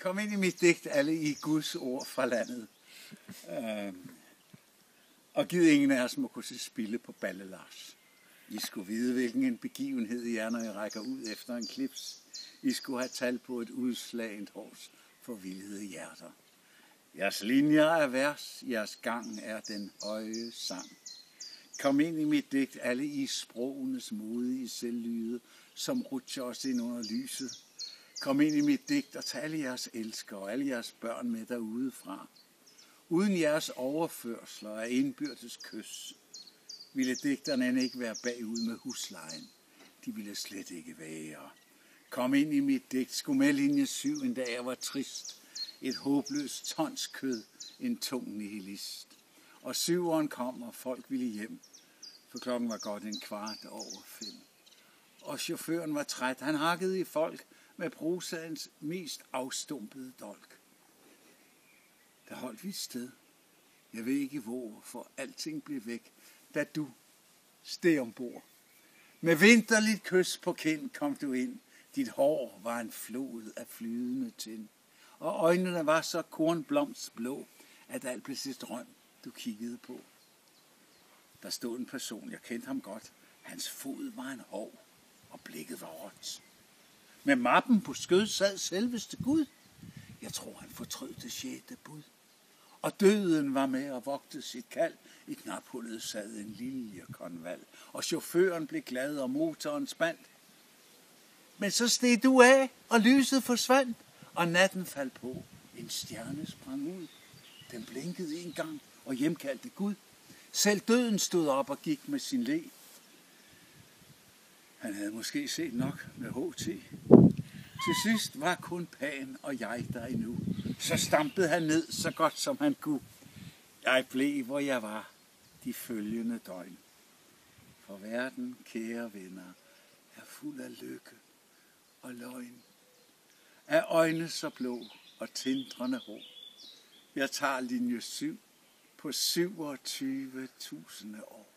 Kom ind i mit digt, alle i Guds ord fra landet. Og giv ingen af os må kunne se spilde på Balle Lars. I skulle vide, hvilken en begivenhed I er, når I rækker ud efter en klips. I skulle have tal på et udslagent hårs forvildede hjerter. Jeres linjer er vers, jeres gang er den høje sang. Kom ind i mit digt, alle I sprogenes modige selvlyde, som rutscher os ind under lyset. Kom ind i mit digt og tag alle jeres elskere og alle jeres børn med derudefra. Uden jeres overførsler af indbyrdes kys, ville digterne end ikke være bagud med huslejen. De ville slet ikke være. Kom ind i mit digt, skulle med linje 7 en dag jeg var trist. Et håbløst tons kød, en tung nihilist. Og 7'eren kom, og folk ville hjem, for klokken var godt 5:15. Og chaufføren var træt, han hakkede i folk med prosaens mest afstumpede dolk. Der holdt vi et sted. Jeg ved ikke hvor, for alting blev væk, da du steg ombord. Med vinterligt kys på kind kom du ind. Dit hår var en flod af flydende tind. Og øjnene var så kornblomstblå, at alt blev til drøm, du kiggede på. Der stod en person, jeg kendte ham godt. Hans fod var en hov, og blikket var råt. Med mappen på skød sad selveste Gud. Jeg tror, han fortrød det 6. bud. Og døden var med og vogtede sit kald. I knaphullet sad en liljekonval, og chaufføren blev glad, og motoren spændt. Men så steg du af, og lyset forsvandt, og natten faldt på. En stjerne sprang ud. Den blinkede en gang og hjemkaldte Gud. Selv døden stod op og gik med sin le. Han havde måske set nok med HT. Til sidst var kun Pan og jeg der endnu. Så stampede han ned så godt som han kunne. Jeg blev, hvor jeg var, de følgende døgn. For verden, kære venner, er fuld af lykke og løgn. Af øjne så blå og tindrende hår. Jeg tager linje 7 på 27.000 år.